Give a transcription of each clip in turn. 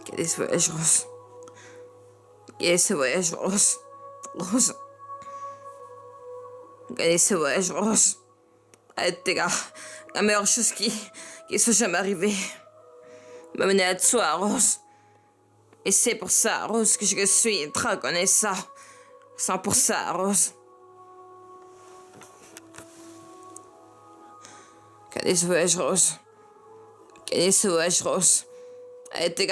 Quel est ce voyage, Rose? Quel est ce voyage, Rose? Rose. Quel est ce voyage, Rose? A été la meilleure chose qui soit jamais arrivée. M'amener à toi, Rose. Et c'est pour ça, Rose, que je suis très reconnaissant. C'est pour ça, Rose. Quel est ce voyage, Rose? Quel est ce voyage, Rose? A été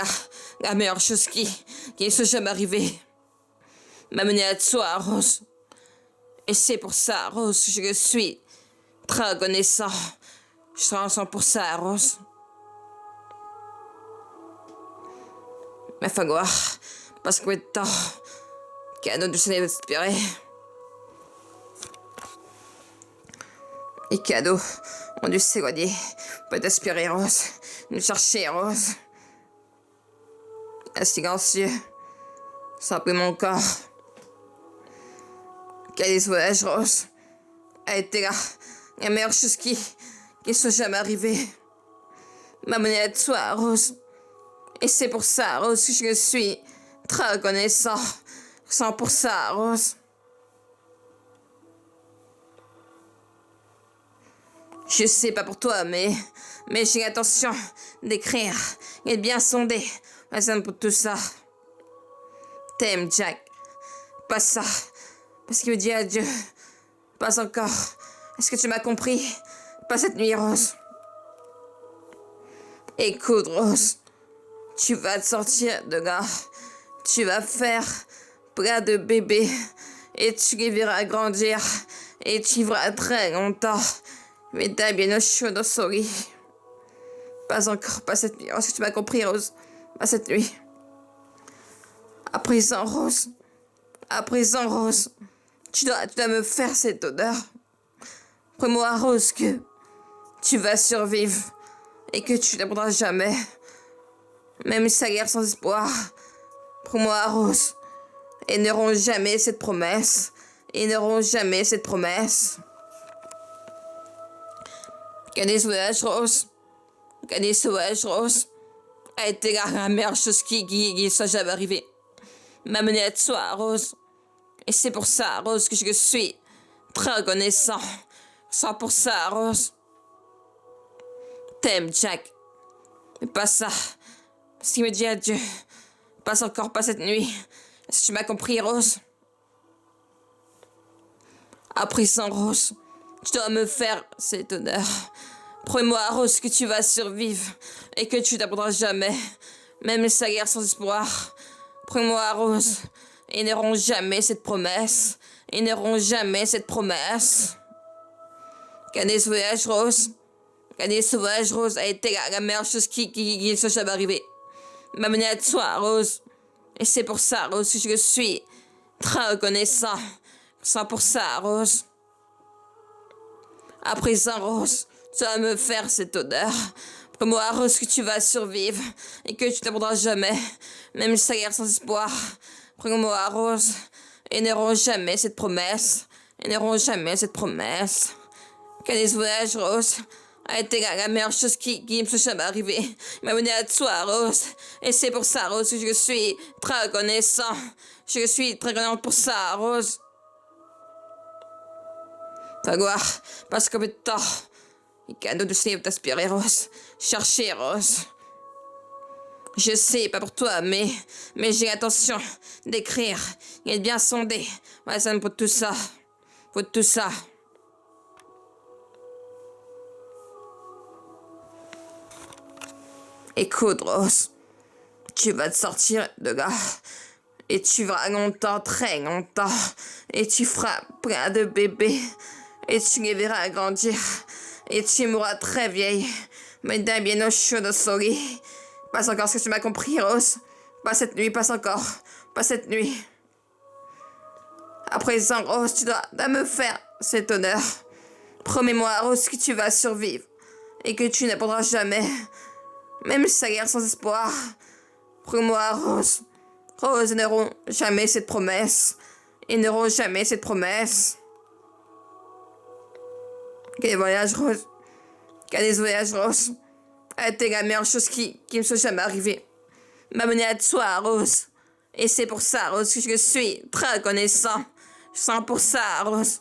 la meilleure chose qui soit jamais arrivée. M'amener à toi, Rose. Et c'est pour ça, Rose, que je suis très reconnaissant. Je serai ensemble pour ça, Rose. Mais falloir, parce que maintenant, cadeau du soleil va t'inspirer. Les cadeaux ont dû s'éloigner, pas t'aspirer, Rose. Nous chercher, Rose. Un silencieux, sans plus mon corps. Quel est ce voyage, Rose? A été la meilleure chose qui soit jamais arrivée. M'amener à toi, Rose. Et c'est pour ça, Rose, que je suis très reconnaissant. C'est pour ça, Rose. Je sais pas pour toi, mais j'ai l'intention d'écrire et de bien sonder. Raison pour tout ça. T'aimes, Jack. Pas ça. Parce qu'il me dit adieu. Pas encore. Est-ce que tu m'as compris? Pas cette nuit, Rose. Écoute, Rose. Tu vas te sortir de là. Tu vas faire plein de bébés. Et tu les verras grandir. Et tu vivras très longtemps. Mais t'as bien au chaud dans son lit. Pas encore, pas cette nuit. Est-ce que tu m'as compris, Rose? Pas cette nuit. À présent, Rose. À présent, Rose. Tu dois me faire cette odeur. Prends-moi, Rose, que tu vas survivre. Et que tu n'abandonneras jamais. Même si ça guerre sans espoir. Prends-moi, Rose. Et n'auront jamais cette promesse. Et n'auront jamais cette promesse. Quel est ce voyage, Rose? Quel est ce voyage, Rose? A été la meilleure chose qui soit jamais arrivée. M'amener à toi, Rose. Et c'est pour ça, Rose, que je suis très reconnaissant. C'est pour ça, Rose. T'aimes, Jack. Mais pas ça. Parce qu'il me dit adieu. Pas encore, pas cette nuit. Est-ce que tu m'as compris, Rose? À présent, Rose, tu dois me faire cet honneur. Promets-moi, Rose, que tu vas survivre et que tu n'abandonneras jamais, même sa guerre sans espoir. Promets-moi, Rose, ils n'auront jamais cette promesse. Ils n'auront jamais cette promesse. Quel est ce voyage, Rose? Quel est ce voyage, Rose, a été la meilleure chose qui soit jamais arrivée. M'amener à toi, Rose. Et c'est pour ça, Rose, que je suis très reconnaissant. C'est pour ça, Rose. À présent, Rose, tu vas me faire cette odeur. Promets-moi, Rose, que tu vas survivre et que tu t'abandonneras jamais, même si ça guerre sans espoir. Promets-moi, Rose, ils n'auront jamais cette promesse. Ils n'auront jamais cette promesse. Quel est ce voyage, Rose? A été la meilleure chose qui me soit jamais arrivée. Il m'a mené à toi, Rose. Et c'est pour ça, Rose, que je suis très reconnaissant. Je suis très reconnaissante pour ça, Rose. Falloir, parce que peu de temps, les cadeaux de ciel t'aspirer, Rose. Chercher, Rose. Je sais, pas pour toi, mais j'ai l'intention d'écrire et de bien sonder. Ouais, ça me pour tout ça. Pour tout ça. Écoute, Rose, tu vas te sortir de là. Et tu vas longtemps, très longtemps. Et tu feras plein de bébés. Et tu les verras grandir. Et tu mourras très vieille. Mais d'un bien au chaud de son lit. Pas encore ce que tu m'as compris, Rose. Pas cette nuit, pas encore. Pas cette nuit. À présent, Rose, tu dois me faire cet honneur. Promets-moi, Rose, que tu vas survivre. Et que tu n'abandonneras jamais. Même si ça guerre sans espoir. Promets-moi, Rose. Rose, ils n'auront jamais cette promesse. Ils n'auront jamais cette promesse. Quel voyage, Rose. Quel voyage, Rose. A été la meilleure chose qui me soit jamais arrivée. m'amener à toi, Rose. Et c'est pour ça, Rose, que je suis très reconnaissant. Je sens pour ça, Rose.